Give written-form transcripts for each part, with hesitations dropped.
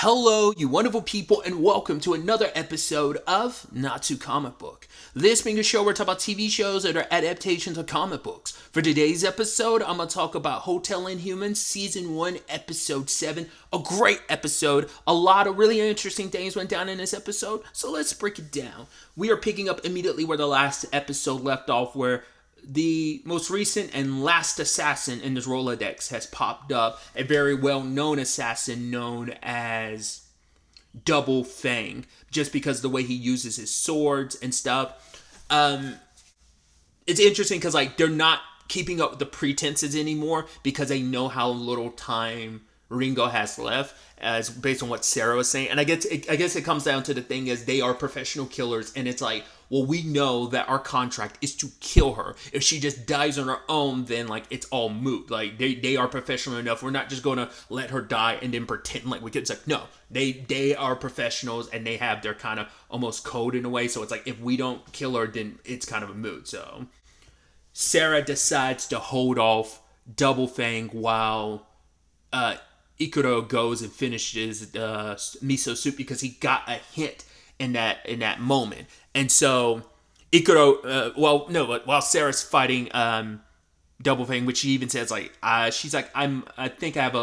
Hello, you wonderful people, and welcome to another episode of Not Too Comic Book. This being a show where we talk about TV shows that are adaptations of comic books. For today's episode, I'm going to talk about Hotel Inhumans Season 1, Episode 7. A great episode. A lot of really interesting things went down in this episode, so let's break it down. We are picking up immediately where the last episode left off, where the most recent and last assassin in this Rolodex has popped up, a very well-known assassin known as Double Fang, just because the way he uses his swords and stuff. It's interesting because they're not keeping up with the pretenses anymore because they know how little time Ringo has left, as based on what Sarah was saying. And I guess it comes down to the thing is they are professional killers, and it's like, well, we know that our contract is to kill her. If she just dies on her own, then it's all moot. They are professional enough. We're not just going to let her die and then pretend like we could. It's like, no, they are professionals, and they have their kind of almost code in a way. So it's like, if we don't kill her, then it's kind of a moot. So Sarah decides to hold off Double Fang while Ikuro goes and finishes miso soup, because he got a hint in that moment. And so Ikuro, while Sarah's fighting Double Fang, which she even says she's like, I think I have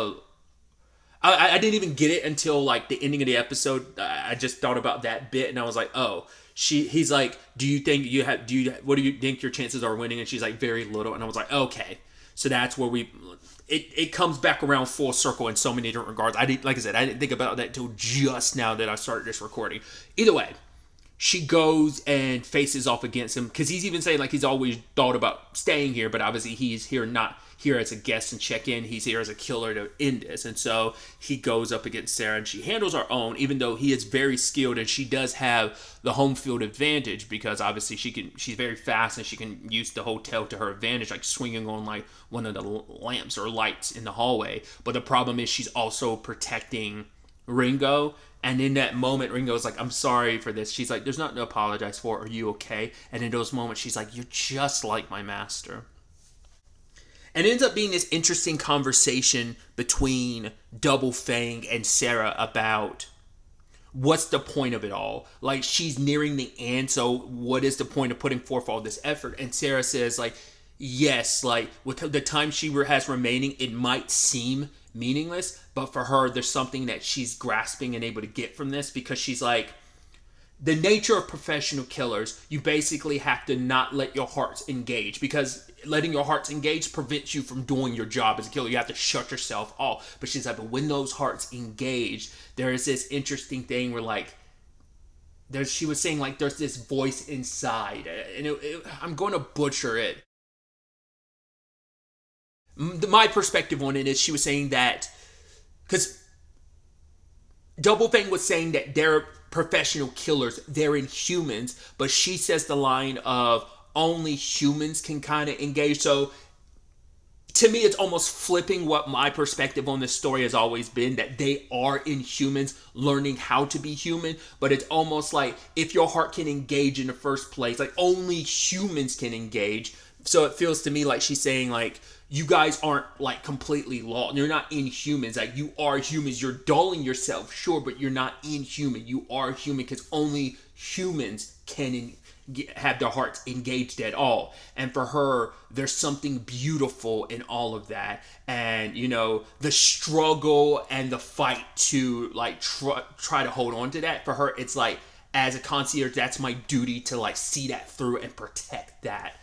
I didn't even get it until the ending of the episode. I just thought about that bit, and I was like, oh, he's like, what do you think your chances are winning? And she's like, very little. And I was like, okay. So that's where it comes back around full circle in so many different regards. I didn't think about that until just now that I started this recording. Either way, she goes and faces off against him, because he's even saying he's always thought about staying here, but obviously he's here, not here as a guest and check in. He's here as a killer to end this. And so he goes up against Sarah, and she handles her own, even though he is very skilled, and she does have the home field advantage, because obviously she's very fast and she can use the hotel to her advantage, swinging on one of the lamps or lights in the hallway. But the problem is she's also protecting Ringo. And in that moment, Ringo's like, I'm sorry for this. She's like, there's nothing to apologize for. Are you okay? And in those moments, she's like, you're just like my master. And it ends up being this interesting conversation between Double Fang and Sarah about what's the point of it all. She's nearing the end, so what is the point of putting forth all this effort? And Sarah says, yes, with the time she has remaining, it might seem meaningless, but for her, there's something that she's grasping and able to get from this, because she's like, the nature of professional killers, you basically have to not let your hearts engage, because letting your hearts engage prevents you from doing your job as a killer. You have to shut yourself off. But she's like, but when those hearts engage, there is this interesting thing where she was saying there's this voice inside, and I'm going to butcher it. My perspective on it is, she was saying that, because Double Fang was saying that they're professional killers, they're Inhumans, but she says the line of only humans can kind of engage. So to me, it's almost flipping what my perspective on this story has always been, that they are Inhumans learning how to be human. But it's almost like, if your heart can engage in the first place, only humans can engage. So it feels to me like she's saying you guys aren't completely lost. You're not Inhumans. You are humans. You're dulling yourself, sure, but you're not inhuman. You are human, because only humans can have their hearts engaged at all. And for her, there's something beautiful in all of that. And the struggle and the fight to try to hold on to that, for her, it's as a concierge, that's my duty to see that through and protect that.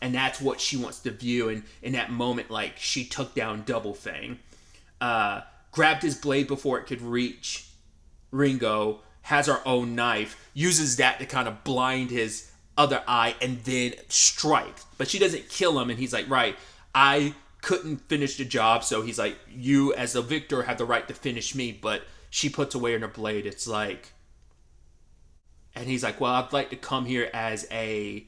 And that's what she wants to view. And in that moment, she took down Double Fang, grabbed his blade before it could reach Ringo, has her own knife, uses that to kind of blind his other eye, and then strikes. But she doesn't kill him, and he's like, right, I couldn't finish the job, so he's like, you as a victor have the right to finish me. But she puts away her blade. It's and he's like, well, I'd like to come here as a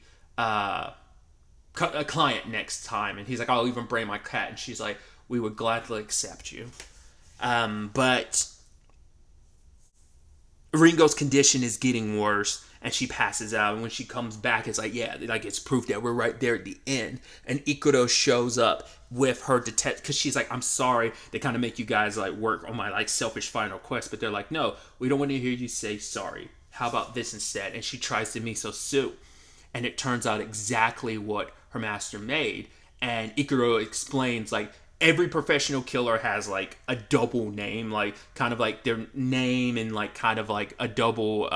client next time. And he's like, I'll even bring my cat. And she's like, we would gladly accept you. But Ringo's condition is getting worse, and she passes out. And when she comes back, it's like, yeah, like it's proof that we're right there at the end. And Ikuro shows up with her detect, because she's like, I'm sorry, they kind of make you guys like work on my like selfish final quest, but they're like, no, we don't want to hear you say sorry. How about this instead? And she tries the miso soup, and it turns out exactly what her master made. And Ikuro explains like every professional killer has like a double name, like kind of like their name and like kind of like a double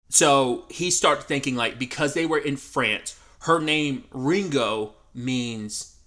so he started thinking like, because they were in France, her name Ringo means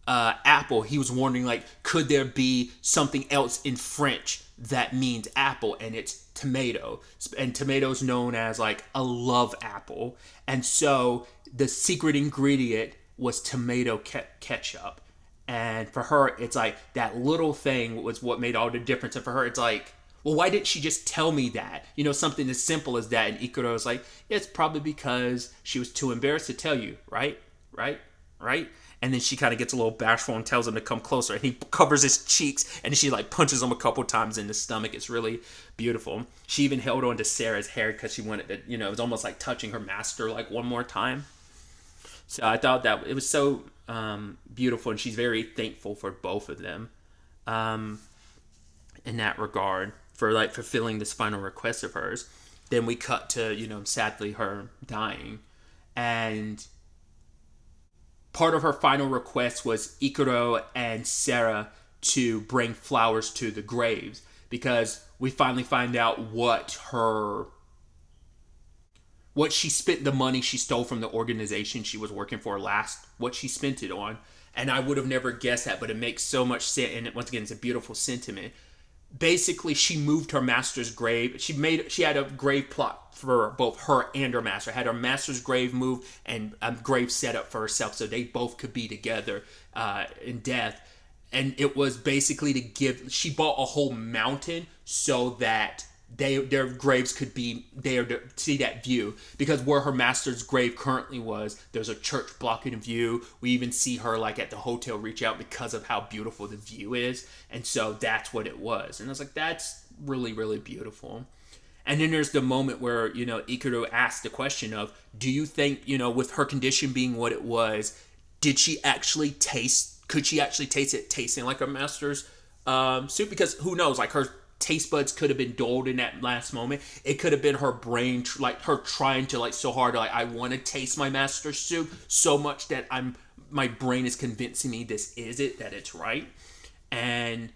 apple. He was wondering like, could there be something else in French that means apple, and it's tomato, and tomato's known as like a love apple. And so the secret ingredient was tomato ketchup. And for her, it's like that little thing was what made all the difference. And for her, it's like, well, why didn't she just tell me that? You know, something as simple as that. And Ikuro was like, it's probably because she was too embarrassed to tell you, right? Right? Right? And then she kind of gets a little bashful and tells him to come closer. And he covers his cheeks, and she like punches him a couple times in the stomach. It's really beautiful. She even held on to Sarah's hair because she wanted to, you know, it was almost like touching her master like one more time. So I thought that it was so beautiful, and she's very thankful for both of them in that regard, for like fulfilling this final request of hers. Then we cut to, you know, sadly her dying, and part of her final request was Ikuro and Sarah to bring flowers to the graves, because we finally find out what she spent the money she stole from the organization she was working for last, what she spent it on. And I would have never guessed that, but it makes so much sense. And once again, it's a beautiful sentiment. Basically, she moved her master's grave. She had a grave plot for both her and her master. Had her master's grave moved and a grave set up for herself, so they both could be together in death. And it was basically to give. She bought a whole mountain so that their graves could be there to see that view, because where her master's grave currently was, there's a church blocking the view. We even see her like at the hotel reach out because of how beautiful the view is, and so that's what it was. And I was like, that's really, really beautiful. And then there's the moment where, you know, Ikuro asked the question of, do you think, you know, with her condition being what it was, could she actually taste it tasting like her master's soup? Because who knows, like her taste buds could have been dulled in that last moment. It could have been her brain, like her trying to like so hard to like, I want to taste my master's soup so much that my brain is convincing me this is it, that it's right. And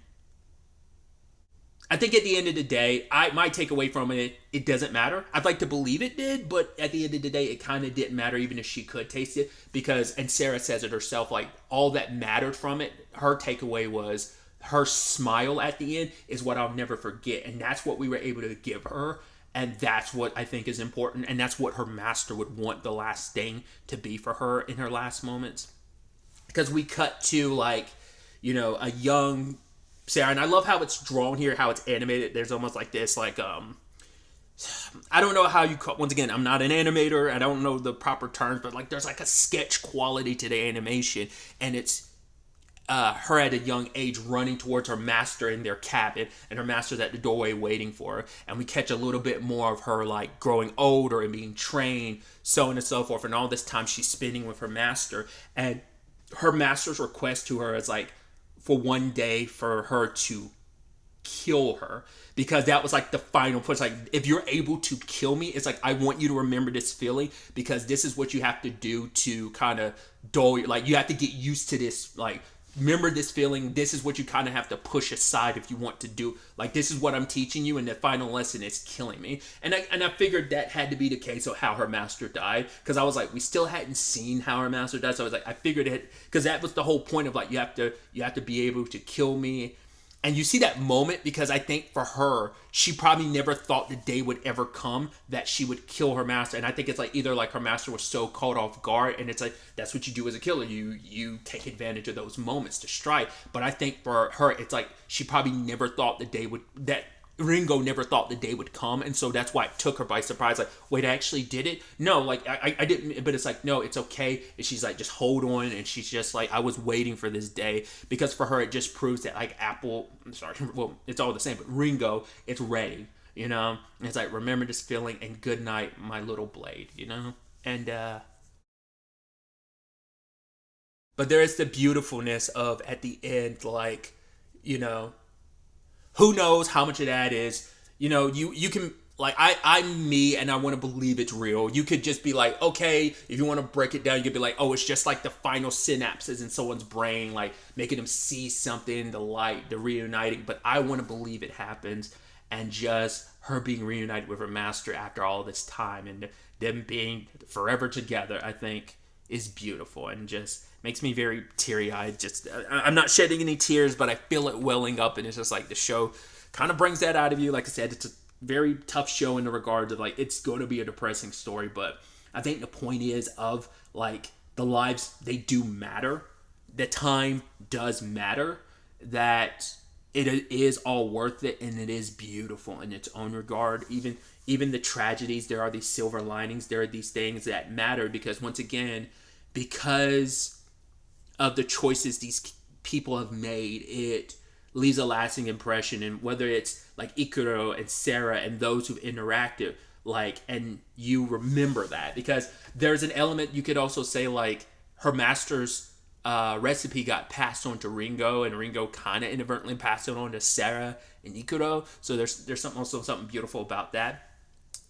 I think at the end of the day, my takeaway from it doesn't matter. I'd like to believe it did, but at the end of the day, it kind of didn't matter, even if she could taste it, because, and Sarah says it herself, like all that mattered from it, her takeaway was her smile at the end is what I'll never forget. And that's what we were able to give her. And that's what I think is important. And that's what her master would want the last thing to be for her in her last moments. Because we cut to like, you know, a young Sarah. And I love how it's drawn here, how it's animated. There's almost like this, like, I don't know how you call, once again, I'm not an animator. I don't know the proper terms, but like there's like a sketch quality to the animation. And it's, her at a young age running towards her master in their cabin, and her master's at the doorway waiting for her. And we catch a little bit more of her like growing older and being trained, so on and so forth. And all this time she's spending with her master, and her master's request to her is like for one day for her to kill her, because that was like the final push. Like, if you're able to kill me, it's like, I want you to remember this feeling, because this is what you have to do to kind of dull, like you have to get used to this, like remember this feeling. This is what you kind of have to push aside if you want to do, like, this is what I'm teaching you, and the final lesson is killing me. And I figured that had to be the case of how her master died, because I was like, we still hadn't seen how her master died, so I was like, I figured it, because that was the whole point of like, you have to be able to kill me. And you see that moment, because I think for her, she probably never thought the day would ever come that she would kill her master. And I think it's like either like her master was so caught off guard, and it's like, that's what you do as a killer. You take advantage of those moments to strike. But I think for her, it's like she probably never thought that Ringo never thought the day would come, and so that's why it took her by surprise. Like, wait, I actually did it? No, like, I didn't, but it's like, no, it's okay. And she's like, just hold on, and she's just like, I was waiting for this day, because for her, it just proves that, like, well, it's all the same, but Ringo, it's ready. And it's like, remember this feeling and good night, my little blade, And but there is the beautifulness of at the end, like, you know, who knows how much of that is, you can, like, I'm me and I want to believe it's real. You could just be like, okay, if you want to break it down, you could be like, oh, it's just like the final synapses in someone's brain, like making them see something, the light, the reuniting. But I want to believe it happens, and just her being reunited with her master after all this time and them being forever together, I think is beautiful and just makes me very teary-eyed. Just I'm not shedding any tears, but I feel it welling up, and it's just like the show kind of brings that out of you. Like I said, it's a very tough show in the regards of, like, it's going to be a depressing story, but I think the point is of, like, the lives, they do matter. The time does matter. That it is all worth it, and it is beautiful in its own regard. Even the tragedies, there are these silver linings. There are these things that matter because, once again, because of the choices these people have made, it leaves a lasting impression. And whether it's like Ikuro and Sarah and those who've interacted, like, and you remember that, because there's an element, you could also say, like, her master's recipe got passed on to Ringo, and Ringo kind of inadvertently passed it on to Sarah and Ikuro. So there's something beautiful about that,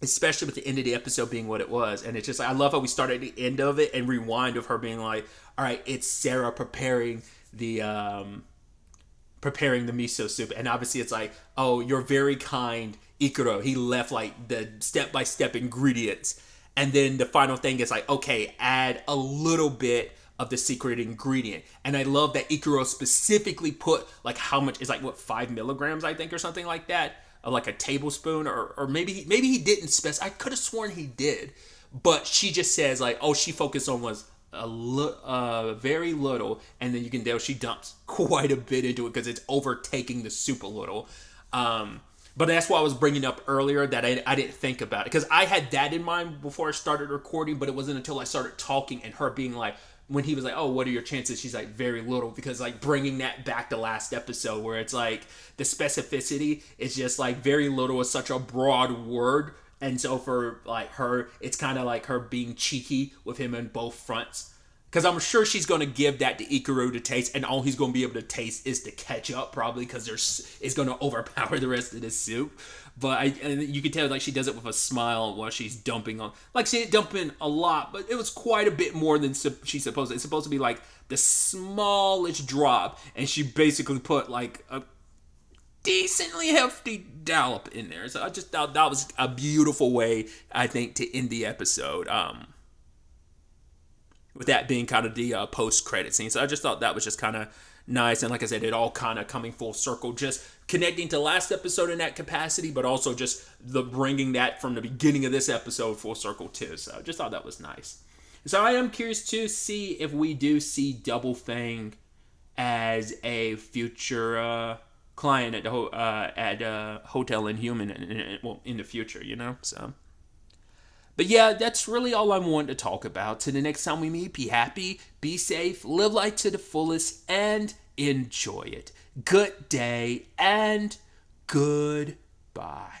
especially with the end of the episode being what it was. And it's just like, I love how we start at the end of it and rewind of her being like, all right, it's Sarah preparing the miso soup. And obviously it's like, oh, you're very kind, Ikuro. He left like the step-by-step ingredients. And then the final thing is like, okay, add a little bit of the secret ingredient. And I love that Ikuro specifically put, like, how much is, like, what, 5 milligrams, I think, or something like that, of like a tablespoon, or maybe he didn't specify. I could have sworn he did, but she just says, like, oh, she focused on was very little, and then you can tell she dumps quite a bit into it because it's overtaking the soup a little. But that's why I was bringing up earlier that I didn't think about it, because I had that in mind before I started recording, but it wasn't until I started talking and her being like, when he was like, oh, what are your chances? She's like, very little, because, like, bringing that back to last episode where it's like the specificity is just like very little is such a broad word. And so for, like, her, it's kind of like her being cheeky with him in both fronts. Because I'm sure she's going to give that to Ikuro to taste, and all he's going to be able to taste is the ketchup, probably, because it's going to overpower the rest of the soup. But and you can tell, like, she does it with a smile while she's dumping on. Like, she didn't dump in a lot, but it was quite a bit more than she's supposed to. It's supposed to be, like, the smallest drop, and she basically put, like, a decently hefty dollop in there. So I just thought that was a beautiful way, I think, to end the episode. With that being kind of the post-credit scene. So I just thought that was just kind of nice. And like I said, it all kind of coming full circle, just connecting to last episode in that capacity, but also just the bringing that from the beginning of this episode full circle too. So I just thought that was nice. So I am curious to see if we do see Double Fang as a future client at the Hotel Inhuman in the future, so. But yeah, that's really all I wanted to talk about. Till the next time we meet, be happy, be safe, live life to the fullest, and enjoy it. Good day and goodbye.